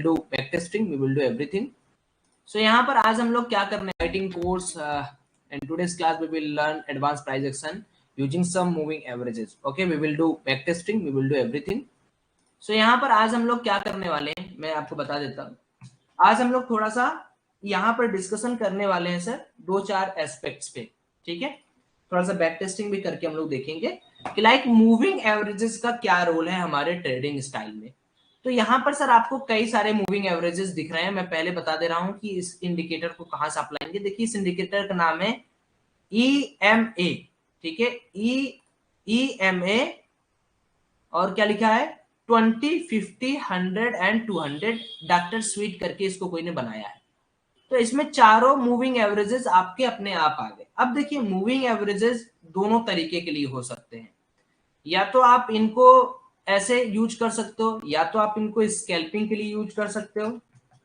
do back testing, we will do everything. So यहाँ पर आज हम लोग क्या करने writing course in today's class we will learn advanced price action using some moving averages. Okay, we will do back testing, we will do everything. So यहाँ पर आज हम लोग क्या करने वाले हैं मैं आपको बता देता हूँ. आज हम लोग थोड़ा सा यहाँ पर डिस्कशन करने वाले हैं सर 2-4 एस्पेक्ट्स पे. ठीक है, थोड़ा सा बैक टेस्टिंग भी करके हम लोग देखेंगे कि लाइक मूविंग एवरेजेस का क्या रोल है हमारे ट्रेडिंग स्टाइल में. तो यहाँ पर सर आपको कई सारे मूविंग एवरेजेस दिख रहे हैं. मैं पहले बता दे रहा हूं कि इस इंडिकेटर को कहां से आप लाएंगे. देखिए इस इंडिकेटर का नाम है EMA. ठीक है, EMA और क्या लिखा है 20, 50, 100 एंड 200. डॉक्टर स्वीट करके इसको कोई ने बनाया है. तो इसमें चारों मूविंग एवरेजेस आपके अपने आप आ गए. अब देखिए मूविंग एवरेजेस दोनों तरीके के लिए हो सकते हैं. या तो आप इनको ऐसे यूज कर सकते हो, या तो आप इनको स्कैल्पिंग के लिए यूज कर सकते हो.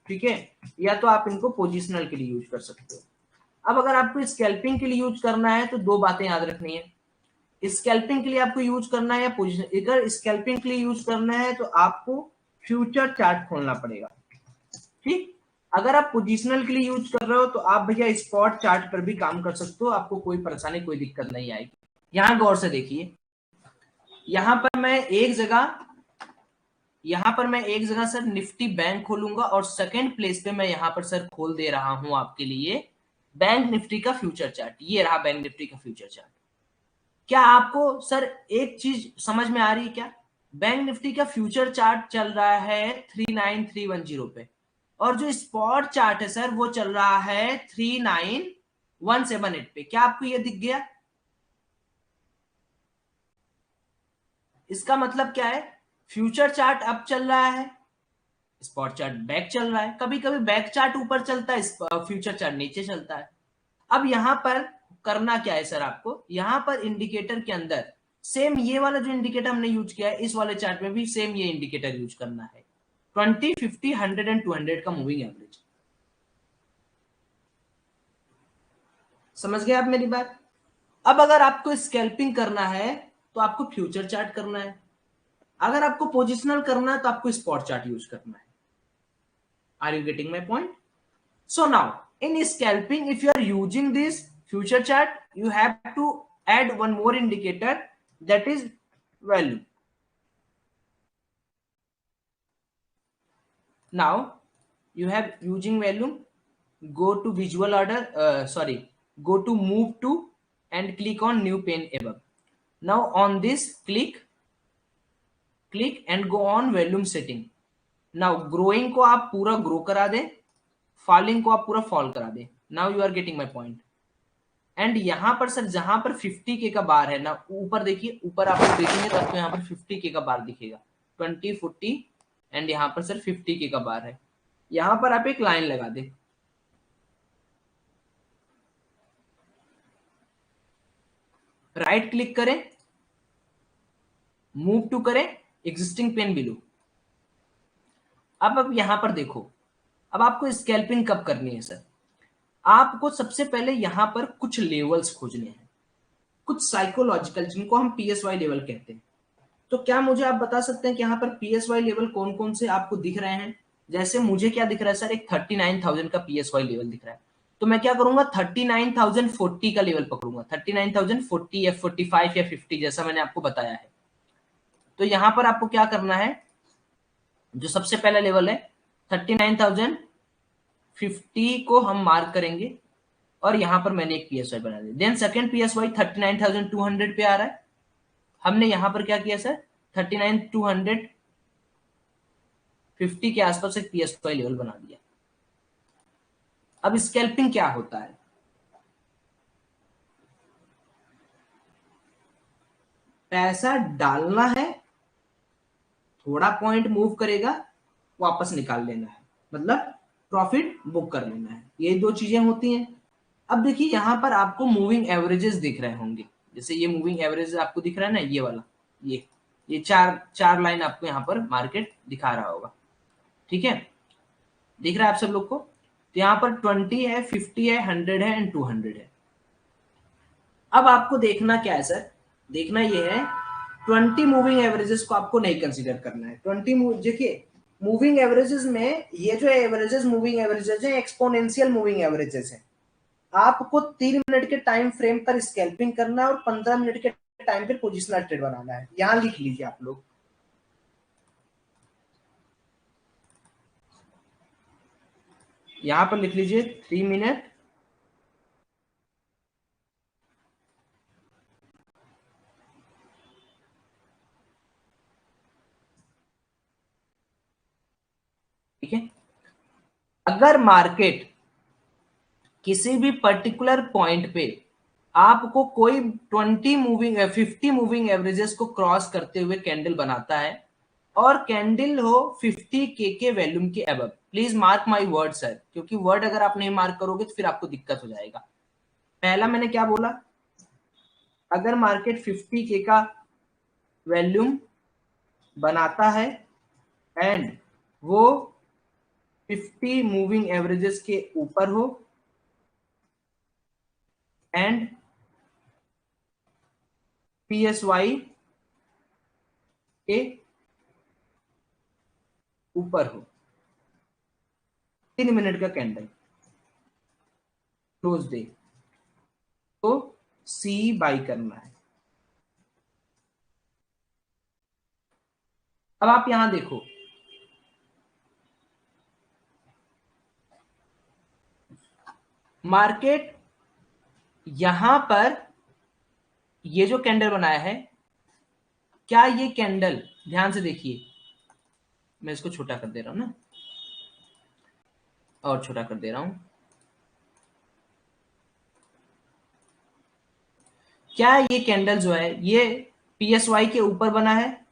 ठीक है, या तो आप इनको पोजिशनल के लिए यूज कर सकते हो. अब अगर आपको स्कैल्पिंग के लिए यूज करना है तो दो बातें याद रखनी है. स्कैल्पिंग के लिए आपको यूज करना है या पोजिशन. अगर स्कैल्पिंग के लिए यूज करना है तो आपको फ्यूचर चार्ट खोलना पड़ेगा. ठीक, अगर आप पोजिशनल के लिए यूज कर रहे हो तो आप भैया स्पॉट चार्ट पर भी काम कर सकते हो. आपको कोई परेशानी कोई दिक्कत नहीं आएगी. यहां गौर से देखिए, यहां पर मैं एक जगह सर निफ्टी बैंक खोलूंगा और सेकंड प्लेस पे मैं यहां पर सर खोल दे रहा हूं आपके लिए बैंक निफ्टी का फ्यूचर चार्ट. ये रहा बैंक निफ्टी का फ्यूचर चार्ट. क्या आपको सर एक चीज समझ में आ रही है क्या? बैंक निफ्टी का फ्यूचर चार्ट चल रहा है 39310 पे और जो स्पॉट चार्ट है सर वो चल रहा है 39178 पे. क्या आपको ये दिख गया? इसका मतलब क्या है, फ्यूचर चार्ट अप चल रहा है, स्पॉट चार्ट बैक चल रहा है. कभी कभी बैक चार्ट ऊपर चलता है, फ्यूचर चार्ट नीचे चलता है. अब यहां पर करना क्या है सर, आपको यहां पर इंडिकेटर के अंदर सेम ये वाला जो इंडिकेटर हमने यूज किया है इस वाले चार्ट में भी सेम ये इंडिकेटर यूज करना है. 20, 50, 100 एंड 200 का मूविंग एवरेज. समझ गए आप मेरी बात? अब अगर आपको स्कैल्पिंग करना है तो आपको फ्यूचर चार्ट करना है. अगर आपको पोजिशनल करना है तो आपको स्पॉट चार्ट यूज करना है. Are you getting my point? So now in scalping if you are using this future chart you have to add one more indicator, that is value. Now you have using value, go to visual order, go to move to and click on new pane above. Now on this click and go on volume setting. Now growing को आप पूरा grow करा दें, falling को आप पूरा fall करा दें. Now you are getting my point. And यहां पर सर जहां पर 50K का बार है ना, ऊपर देखिए, ऊपर आप देखेंगे तो आपको यहाँ पर 50K का बार दिखेगा. 20, 40 एंड यहाँ पर सर 50K का बार है. यहां पर आप एक लाइन लगा दे. राइट क्लिक करें, मूव टू करें, एग्जिस्टिंग पेन बिलो. अब यहां पर देखो, अब आपको स्कैल्पिंग कब करनी है सर? आपको सबसे पहले यहां पर कुछ लेवल्स खोजने हैं, कुछ साइकोलॉजिकल, जिनको हम PSY लेवल कहते हैं. तो क्या मुझे आप बता सकते हैं कि यहाँ पर PSY लेवल कौन कौन से आपको दिख रहे हैं? जैसे मुझे क्या दिख रहा है सर, एक 39,000 का PSY लेवल दिख रहा है. तो मैं क्या करूंगा, 39,040 का लेवल पकड़ूंगा. 39,040 या 45 या 50 जैसा मैंने आपको बताया है. तो यहां पर आपको क्या करना है, जो सबसे पहला लेवल है 39,050 को हम मार्क करेंगे और यहां पर मैंने एक PSY बना दिया. देन सेकंड PSY 39,200 पे आ रहा है. हमने यहां पर क्या किया सर, 39,250 के आसपास एक PSY लेवल बना दिया. अब स्कैल्पिंग क्या होता है? पैसा डालना है, थोड़ा पॉइंट मूव करेगा, वापस निकाल लेना है, मतलब प्रॉफिट बुक कर लेना है. ये दो चीजें होती हैं. अब देखिए यहां पर आपको मूविंग एवरेजेस दिख रहे होंगे. जैसे ये मूविंग एवरेज आपको दिख रहा है ना, ये वाला, ये चार लाइन आपको यहाँ पर मार्केट दिखा रहा होगा. ठीक है, दिख रहा है आप सब लोग को? तो यहाँ पर 20 है, 50 है, 100 है एंड 200 है. अब आपको देखना क्या है सर, देखना ये है 20 मूविंग एवरेजेस को आपको नहीं कंसीडर करना है. 20 देखिए मूविंग एवरेजेस में ये जो एवरेजेस मूविंग एवरेजेस है एक्सपोनेंशियल मूविंग एवरेजेस है। आपको 3 मिनट के टाइम फ्रेम पर स्कैल्पिंग करना है और 15 मिनट के टाइम पर पोजिशनल ट्रेड बनाना है। यहां लिख लीजिए आप लोग, यहां पर लिख लीजिए 3 मिनट ठीक है। अगर मार्केट किसी भी पर्टिकुलर पॉइंट पे आपको कोई 20 मूविंग 50 मूविंग एवरेजेस को क्रॉस करते हुए कैंडल बनाता है और कैंडल हो 50 के वैल्यूम के above, please mark my word sir, क्योंकि वर्ड अगर आप नहीं मार्क करोगे तो फिर आपको दिक्कत हो जाएगा। पहला मैंने क्या बोला, अगर मार्केट 50 के का वैल्यूम बनाता है एंड वो 50 मूविंग एवरेजेस के ऊपर हो एंड PSY के ऊपर हो, 3 मिनट का कैंडल क्लोज डे, तो सी बाई करना है। अब आप यहां देखो, मार्केट यहां पर ये जो कैंडल बनाया है, क्या ये कैंडल, ध्यान से देखिए, मैं इसको छोटा कर दे रहा हूं ना, और छोटा कर दे रहा हूं, क्या ये कैंडल जो है ये PSY के ऊपर बना है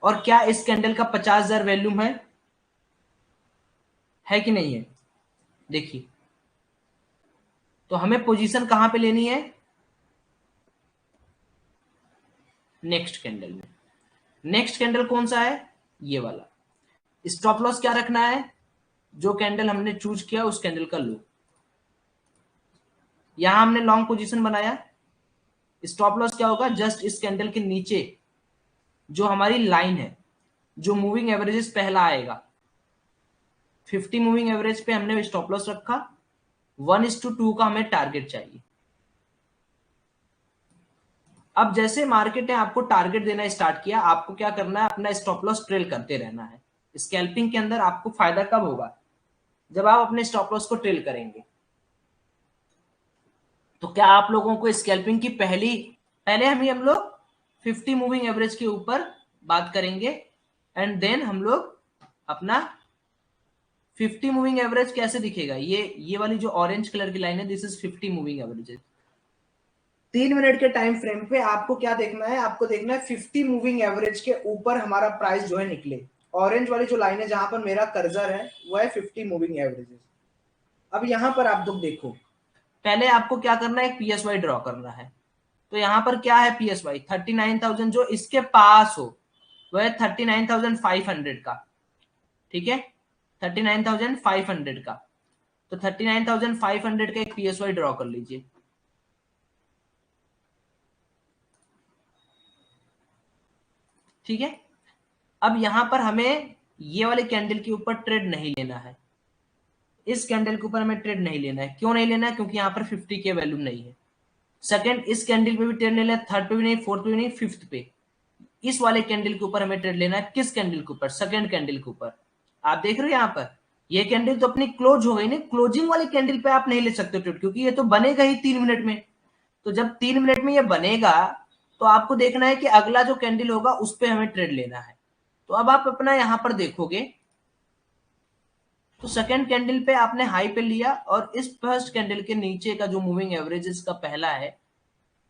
और क्या इस कैंडल का 50,000 वैल्यूम है कि नहीं है? देखिए, तो हमें पोजीशन कहां पे लेनी है, नेक्स्ट कैंडल में। नेक्स्ट कैंडल कौन सा है, ये वाला। स्टॉप लॉस क्या रखना है, जो कैंडल हमने चूज किया उस कैंडल का लो। यहां हमने लॉन्ग पोजीशन बनाया, स्टॉप लॉस क्या होगा, जस्ट इस कैंडल के नीचे जो हमारी लाइन है, जो मूविंग एवरेजेस पहला आएगा, 50 मूविंग एवरेज पे हमने स्टॉप लॉस रखा, 1:2 का हमें टारगेट चाहिए। अब जैसे मार्केट ने आपको टारगेट देना स्टार्ट किया, आपको क्या करना है, अपना स्टॉप लॉस ट्रेल करते रहना है। स्कैल्पिंग के अंदर आपको फायदा कब होगा, जब आप अपने स्टॉप लॉस को ट्रेल करेंगे। तो क्या आप लोगों को स्कैल्पिंग की पहले हम लोग 50 मूविंग एवरेज के ऊपर बात करेंगे एंड देन हम लोग अपना 50 मूविंग एवरेज कैसे दिखेगा, ये वाली जो ऑरेंज कलर की लाइन है, this is 50 moving averages. 3 minute के टाइम फ्रेम पे आपको क्या देखना है, आपको देखना है 50 मूविंग एवरेज के ऊपर हमारा प्राइस जो है निकले। ऑरेंज वाली जो लाइन है जहां पर मेरा कर्सर है वो है 50 मूविंग एवरेजेस। अब यहां पर आप लोग देखो, पहले आपको क्या करना है, एक PSY ड्रॉ करना है। तो यहां पर क्या है, PSY 39,000 जो इसके पास हो वह है 39,500 का, ठीक है, 39,500 का। तो 39,500 का एक PSY ड्रॉ कर लीजिए, ठीक है। अब यहां पर हमें ये वाले कैंडल के ऊपर ट्रेड नहीं लेना है, इस कैंडल के ऊपर हमें ट्रेड नहीं लेना है। क्यों नहीं लेना है, क्योंकि यहां पर 50 के वैल्यू नहीं है। सेकंड, इस कैंडल पे भी ट्रेड नहीं लेना, थर्ड पे भी नहीं, फोर्थ पे भी नहीं, फिफ्थ पे, इस वाले कैंडल के ऊपर हमें ट्रेड लेना है। किस कैंडल के ऊपर, सेकंड कैंडल के ऊपर। आप देख रहे हो यहाँ पर ये कैंडल तो अपनी क्लोज हो गई ना, क्लोजिंग वाले कैंडल पे आप नहीं ले सकते ट्रेड, क्योंकि ये तो बनेगा ही 3 मिनट में। तो जब 3 मिनट में ये बनेगा तो आपको देखना है कि अगला जो कैंडल होगा उस पर हमें ट्रेड लेना है। तो अब आप अपना यहां पर देखोगे तो सेकंड कैंडल पे आपने हाई पे लिया और इस फर्स्ट कैंडल के नीचे का जो मूविंग एवरेजेस का पहला है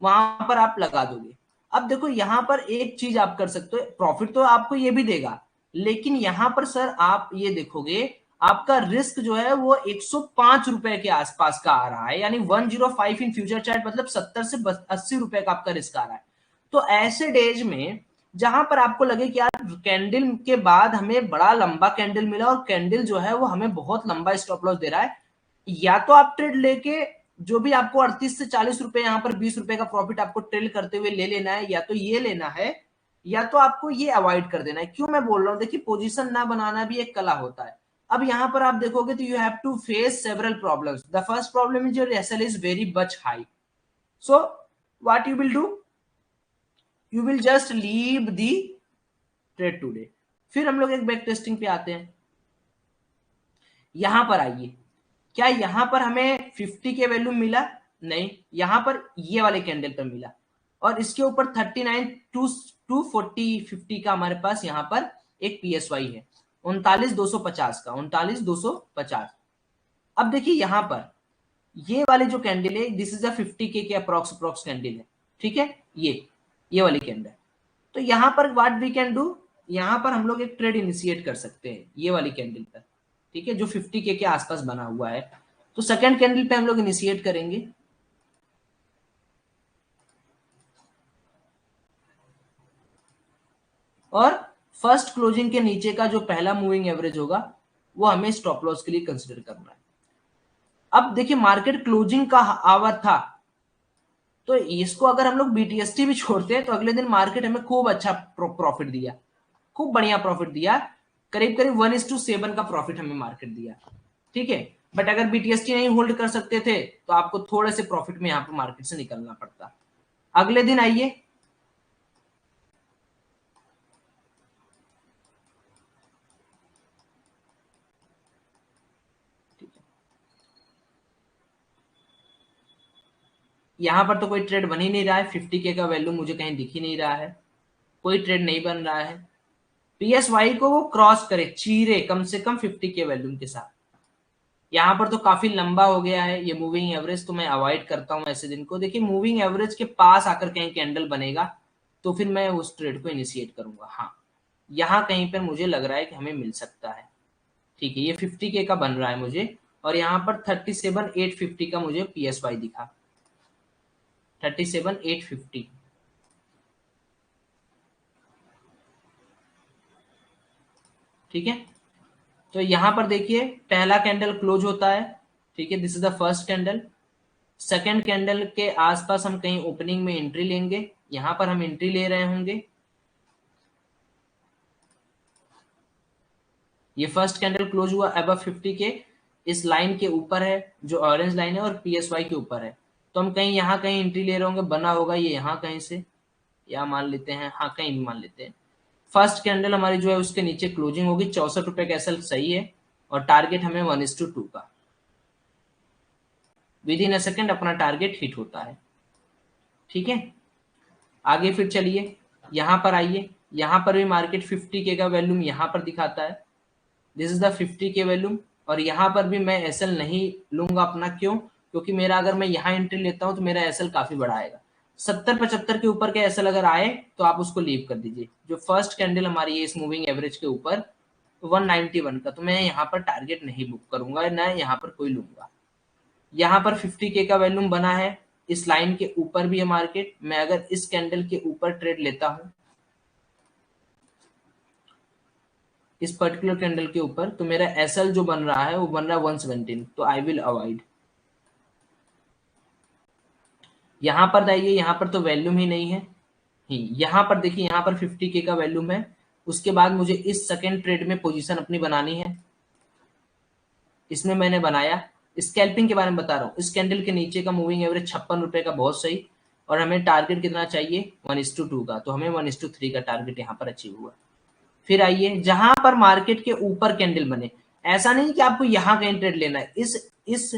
वहां पर आप लगा दोगे। अब देखो यहां पर एक चीज आप कर सकते हो, प्रॉफिट तो आपको ये भी देगा, लेकिन यहां पर सर आप ये देखोगे आपका रिस्क जो है वो 105 रुपए के आसपास का आ रहा है, यानी 105 इन फ्यूचर चार्ट, मतलब 70 से 80 रुपए का आपका रिस्क आ रहा है। तो ऐसे डेज में जहां पर आपको लगे कि यार कैंडल के बाद हमें बड़ा लंबा कैंडल मिला और कैंडल जो है वो हमें बहुत लंबा स्टॉप लॉस दे रहा है, या तो आप ट्रेड लेके जो भी आपको 38 से 40 रुपए, यहाँ पर 20 रुपए का प्रॉफिट आपको ट्रेल करते हुए ले लेना है, या तो ये लेना है या तो आपको ये अवॉइड कर देना है। क्यों मैं बोल रहा हूँ, देखिए पोजीशन ना बनाना भी एक कला होता है। अब यहाँ पर आप देखोगे तो you have to face several problems. The first problem is your SL is very much high, so what you will do, you will just leave the trade today. फिर हम लोग एक बैक टेस्टिंग पे आते हैं। यहां पर आइए, क्या यहां पर हमें 50 के वैल्यू मिला? नहीं, यहां पर ये वाले कैंडल पर मिला, और इसके ऊपर 39 टू 40 50 का हमारे पास यहां पर एक पीएसवाई है 39,250 का, 39,250। अब देखिए यहां पर ये वाले जो कैंडल है, दिस इज अ 50 के अप्रोक्स कैंडल है, ठीक है, ये वाली कैंडल। तो यहां पर व्हाट वी कैन डू, यहां पर हम लोग एक ट्रेड इनिशिएट कर सकते हैं ये वाली कैंडल पर, ठीक है, जो 50 के आसपास बना हुआ है। तो सेकंड कैंडल पे हम लोग इनिशिएट करेंगे, और फर्स्ट क्लोजिंग के नीचे का जो पहला मूविंग एवरेज होगा वो हमें स्टॉप लॉस के लिए कंसिडर करना है। अब देखिए मार्केट क्लोजिंग का आवर था, तो इसको अगर हम लोग बीटीएसटी भी छोड़ते हैं तो अगले दिन मार्केट हमें खूब अच्छा प्रॉफिट दिया, खूब बढ़िया प्रॉफिट दिया, करीब करीब 1:7 का प्रॉफिट हमें मार्केट दिया, ठीक है। बट अगर बीटीएसटी नहीं होल्ड कर सकते थे तो आपको थोड़े से प्रॉफिट में यहाँ पर मार्केट से निकलना पड़ता। अगले दिन आइए, यहां पर तो कोई ट्रेड बन ही नहीं रहा है, 50 के का वैल्यू मुझे कहीं दिख ही नहीं रहा है, कोई ट्रेड नहीं बन रहा है। पीएसवाई को वो क्रॉस करे, चीरे कम से कम 50 के वैल्यूम के साथ। यहाँ पर तो काफी लंबा हो गया है ये मूविंग एवरेज, तो मैं अवॉइड करता हूं ऐसे दिन को। देखिए मूविंग एवरेज के पास आकर कहीं कैंडल बनेगा तो फिर मैं उस ट्रेड को इनिशिएट करूंगा। हाँ, यहाँ कहीं पर मुझे लग रहा है कि हमें मिल सकता है, ठीक है, ये 50 के का बन रहा है मुझे, और यहाँ पर 37,850 का मुझे पीएसवाई दिखा, 37,850, ठीक है। तो यहां पर देखिए पहला कैंडल क्लोज होता है, ठीक है, this is the first candle. Second candle के आसपास हम कहीं ओपनिंग में एंट्री लेंगे, यहां पर हम एंट्री ले रहे होंगे। ये फर्स्ट कैंडल क्लोज हुआ अबव 50 के, इस लाइन के ऊपर है जो ऑरेंज लाइन है, और पीएसवाई के ऊपर है, तो हम कहीं यहाँ कहीं एंट्री ले रहे होंगे, बना होगा ये यहाँ कहीं से, या मान लेते हैं, हाँ कहीं भी मान लेते हैं। फर्स्ट कैंडल हमारी जो है उसके नीचे क्लोजिंग होगी, 64 रुपए का एसएल सही है, और टारगेट हमें 1:2 का, विद इन अ सेकेंड अपना टारगेट हिट होता है, ठीक है। आगे फिर चलिए, यहां पर आइए, यहां पर भी मार्केट 50 के का वैल्यूम यहां पर दिखाता है, दिस इज द 50 के वैल्यूम, और यहां पर भी मैं एसएल नहीं लूंगा अपना, क्यों, क्योंकि मेरा अगर मैं यहाँ एंट्री लेता हूं तो मेरा एसएल काफी बड़ा आएगा। 70-75 के ऊपर के एसएल अगर आए तो आप उसको लीव कर दीजिए। जो फर्स्ट कैंडल हमारी है इस मूविंग एवरेज के ऊपर 191 का, तो मैं यहाँ पर टारगेट नहीं बुक करूंगा, ना यहाँ पर कोई लूंगा। यहाँ पर 50 के का वैल्यूम बना है, इस लाइन के ऊपर भी है मार्केट, मैं अगर इस कैंडल के ऊपर ट्रेड लेता हूं, इस पर्टिकुलर कैंडल के ऊपर, तो मेरा एसएल जो बन रहा है वो बन रहा है 117, तो आई विल अवॉइड। यहां पर आइए, यहां पर तो वैल्यूम ही नहीं है, यहां पर देखिए, यहां पर 50 के का वैल्यूम है। उसके बाद मुझे इस सेकेंड ट्रेड में पोजीशन अपनी बनानी है, इसमें मैंने बनाया, स्कैल्पिंग के बारे में बता रहा हूँ। इस कैंडल के नीचे का मूविंग एवरेज 56 रुपए का, बहुत सही, और हमें टारगेट कितना चाहिए 1:2 का, तो हमें 1:3 का टारगेट यहाँ पर अचीव हुआ। फिर आइए, जहां पर मार्केट के ऊपर कैंडल बने, ऐसा नहीं कि आपको यहां कहीं ट्रेड लेना है, इस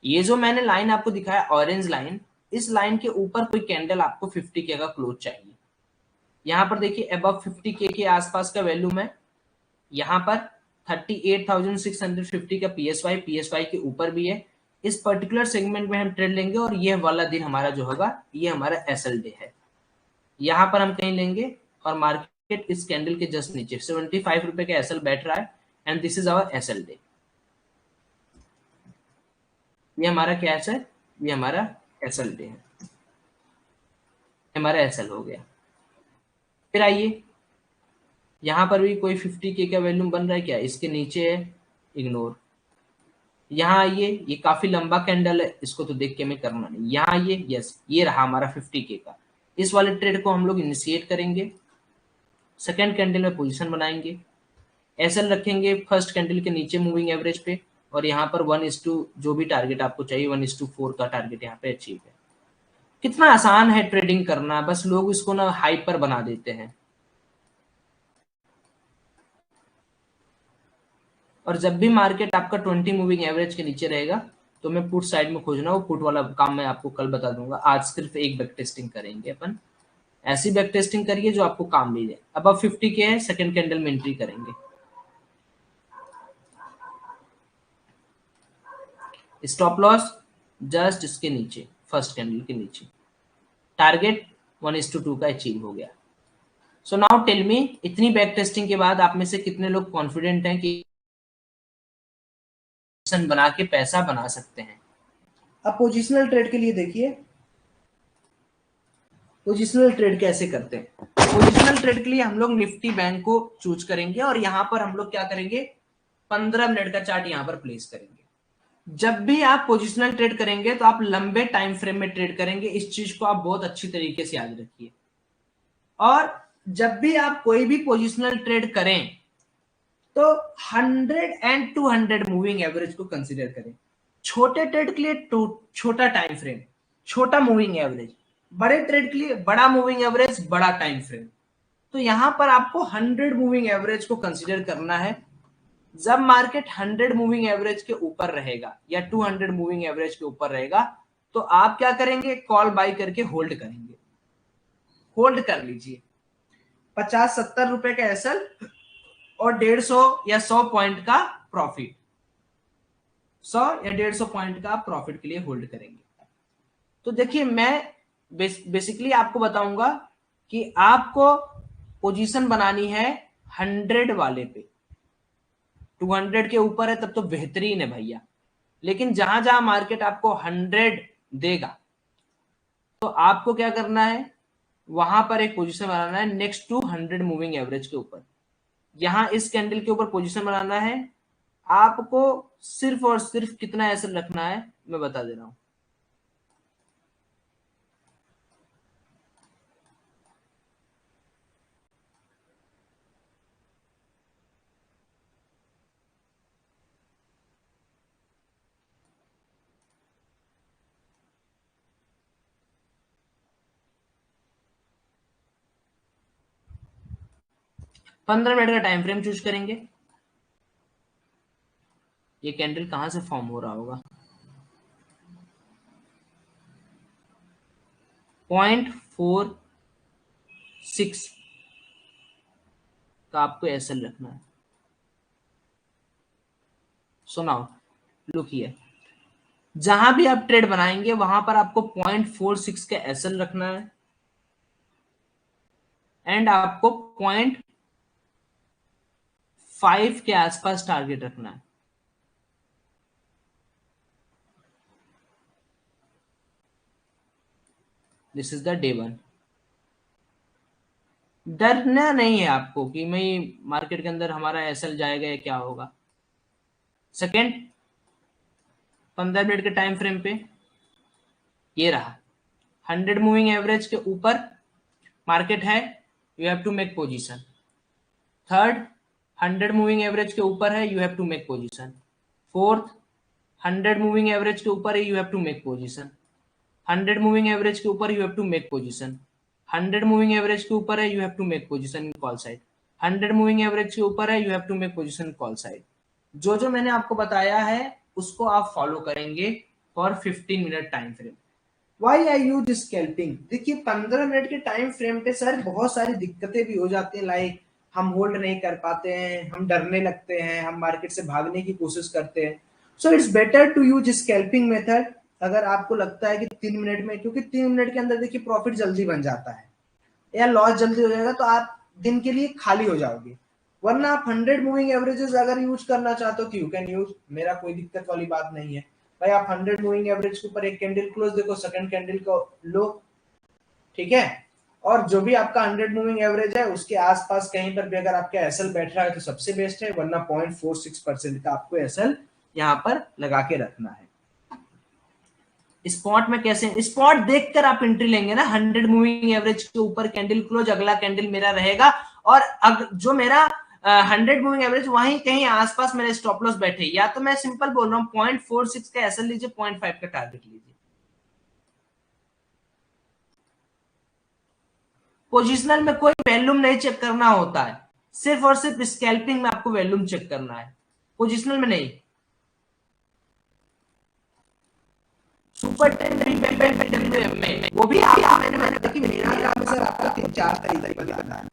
ये जो मैंने लाइन आपको दिखाया ऑरेंज लाइन, इस लाइन के ऊपर कोई कैंडल आपको 50 के का क्लोज चाहिए। यहां पर देखिए अबव 50 के आसपास का वैल्यूम है, यहाँ पर 38,650 का पीएसवाई के ऊपर भी है। इस पर्टिकुलर सेगमेंट में हम ट्रेड लेंगे, और ये वाला दिन हमारा जो होगा ये हमारा एसएल डे है, यहाँ पर हम कहीं लेंगे, और मार्केट इस कैंडल के जस्ट नीचे 75 रुपए का एसएल बैठ रहा है, and this is our SL day. ये हमारा क्या है, ये हमारा एसएल डे है, हमारा एसएल हो गया। फिर आइए, यहाँ पर भी कोई 50 के का वैल्यूम बन रहा है क्या, इसके नीचे है, इग्नोर। यहाँ आइए, ये काफी लंबा कैंडल है, इसको तो देख के हमें करना नहीं। यहाँ आइए, यस, ये रहा हमारा 50 के का, इस वाले ट्रेड को हम लोग इनिशिएट करेंगे। सेकेंड कैंडल में पोजीशन बनाएंगे, एसएल रखेंगे फर्स्ट कैंडल के नीचे मूविंग एवरेज पे, और यहाँ पर 1:, जो भी टारगेट आपको चाहिए 1:4 का टारगेट यहाँ पे अचीव है। कितना आसान है ट्रेडिंग करना, बस लोग इसको ना हाइपर बना देते हैं। और जब भी मार्केट आपका 20 मूविंग एवरेज के नीचे रहेगा तो मैं पुट साइड में खोजना, वो पुट वाला काम मैं आपको कल बता दूंगा। आज सिर्फ एक बैक टेस्टिंग करेंगे अपन, ऐसी बैक टेस्टिंग करिए जो आपको काम भी दे। अब 50 के है, सेकेंड कैंडल में एंट्री करेंगे, स्टॉप लॉस जस्ट इसके नीचे, फर्स्ट कैंडल के नीचे, टारगेट 1:2 का अचीव हो गया। सो नाउ टेल मी, इतनी बैक टेस्टिंग के बाद आप में से कितने लोग कॉन्फिडेंट हैं कि बना के पैसा बना सकते हैं? अब पोजिशनल ट्रेड के लिए देखिए, पोजिशनल ट्रेड कैसे करते हैं। पोजिशनल ट्रेड के लिए हम लोग निफ्टी बैंक को चूज करेंगे और यहाँ पर हम लोग क्या करेंगे, 15 मिनट का चार्ट यहाँ पर प्लेस करेंगे। जब भी आप पोजिशनल ट्रेड करेंगे तो आप लंबे टाइम फ्रेम में ट्रेड करेंगे, इस चीज को आप बहुत अच्छी तरीके से याद रखिए। और जब भी आप कोई भी पोजिशनल ट्रेड करें तो 100 एंड 200 मूविंग एवरेज को कंसीडर करें। छोटे ट्रेड के लिए छोटा टाइम फ्रेम, छोटा मूविंग एवरेज, बड़े ट्रेड के लिए बड़ा मूविंग एवरेज, बड़ा टाइम फ्रेम। तो यहां पर आपको 100 मूविंग एवरेज को कंसीडर करना है। जब मार्केट 100 मूविंग एवरेज के ऊपर रहेगा या 200 मूविंग एवरेज के ऊपर रहेगा तो आप क्या करेंगे, कॉल बाय करके होल्ड करेंगे। होल्ड कर लीजिए, 50-70 रुपए का एसएल और 150 या 100 पॉइंट का प्रॉफिट, 100 या 150 पॉइंट का प्रॉफिट के लिए होल्ड करेंगे। तो देखिए, मैं बेसिकली आपको बताऊंगा कि आपको पोजीशन बनानी है 100 वाले पे। 200 के ऊपर है तब तो बेहतरीन है भैया, लेकिन जहां जहां मार्केट आपको 100 देगा तो आपको क्या करना है, वहां पर एक पोजीशन बनाना है नेक्स्ट टू 100 मूविंग एवरेज के ऊपर। यहां इस कैंडल के ऊपर पोजीशन बनाना है आपको। सिर्फ और सिर्फ कितना ऐसा रखना है मैं बता दे रहा हूं। पंद्रह मिनट का टाइम फ्रेम चूज करेंगे। ये कैंडल कहां से फॉर्म हो रहा होगा, 0.46 का आपको एसएल रखना है। सो नाउ लुक हियर, जहां भी आप ट्रेड बनाएंगे वहां पर आपको 0.46 का एसएल रखना है एंड आपको 0.5 के आसपास टारगेट रखना है। This is the day 1। डरना नहीं है आपको कि मैं मार्केट के अंदर हमारा एसएल जाएगा या क्या होगा। सेकेंड, 15 मिनट के टाइम फ्रेम पे ये रहा 100 मूविंग एवरेज के ऊपर मार्केट है, you have to make position. Third, 100 moving average के ऊपर है, you have to make position. Fourth, 100 moving average के ऊपर है, you have to make position. 100 moving average के ऊपर you have to make position. 100 moving average के ऊपर है, you have to make position in call side. 100 moving average के ऊपर है, you have to make position call side. जो जो मैंने आपको बताया है उसको आप फॉलो करेंगे for 15 minute time frame. Why I use scalping, देखिए 15 मिनट के टाइम फ्रेम पे सर बहुत सारी दिक्कतें भी हो जाती हैं, लाइक हम होल्ड नहीं कर पाते हैं, हम डरने लगते हैं, हम मार्केट से भागने की कोशिश करते हैं। So it's better to use scalping method. अगर आपको लगता है कि 3 मिनट में, क्योंकि 3 मिनट के अंदर देखिए प्रॉफिट जल्दी बन जाता है या लॉस जल्दी हो जाएगा तो आप दिन के लिए खाली हो जाओगे। वरना आप 100 मूविंग एवरेजेस अगर यूज करना चाहते हो तो यू कैन यूज, मेरा कोई दिक्कत वाली बात नहीं है भाई। आप 100 मूविंग एवरेज के ऊपर एक कैंडल क्लोज देखो, सेकंड कैंडल को लो, ठीक है, और जो भी आपका 100 मूविंग एवरेज है उसके आसपास कहीं पर भी अगर आपका एसएल बैठ रहा है तो सबसे बेस्ट है, वरना 0.46% का आपको एसएल यहां पर लगा के रखना है। स्पॉट में कैसे, स्पॉट देखकर आप एंट्री लेंगे ना, 100 मूविंग एवरेज के ऊपर कैंडल क्लोज, अगला कैंडल मेरा रहेगा और अगर जो मेरा 100 मूविंग एवरेज वहीं कहीं आसपास मेरे स्टॉप लॉस बैठे, या तो मैं सिंपल बोल रहा हूँ 0.46 का एसएल लीजिए, 0.5 का टारगेट लीजिए। पोजिशनल में कोई वैल्यूम नहीं चेक करना होता है, सिर्फ और सिर्फ स्कैल्पिंग में आपको वैल्यूम चेक करना है, पोजिशनल में नहीं। सुपर 10 डब्ल्यूएम में वो भी मैंने देखी मेरा सर आपका 3-4 तरीके बताना है।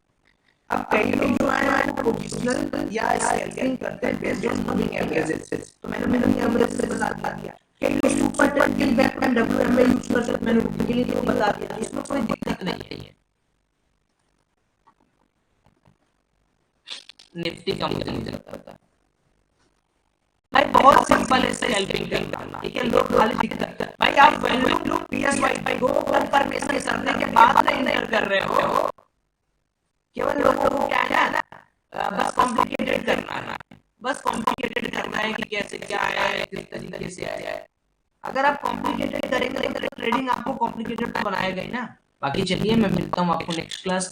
अब कई लोग जो है पोजिशनल या स्कैल्पिंग करते हैं बेस्ड ऑन मूविंग एवरेजेस, तो मैंने एवरेज से बता दिया। कई लोग सुपर 10 किल बैक में डब्ल्यूएम में यूज कर सकते, मैंने उनके लिए तो बता दिया, इसमें कोई दिक्कत नहीं है। निफ्टी का मुझे नहीं लगता भाई, बहुत सिंपल है स्कैल्पिंग करना, ठीक है। लोग खाली दिक्कत है भाई, आप वैल्यू लो पीएसवाई को कंफर्मेशन करने के बाद नहीं कर रहे हो, केवल लोगों को क्या है ना, बस कॉम्प्लिकेटेड करना है, बस कॉम्प्लिकेटेड करना है कि कैसे क्या है, किस तरीके से है। अगर आप कॉम्प्लिकेटेड करेंगे तो ट्रेडिंग आपको कॉम्प्लिकेटेड तो बनाएगा ही ना। बाकी चलिए मैं मिलता हूँ आपको नेक्स्ट क्लास।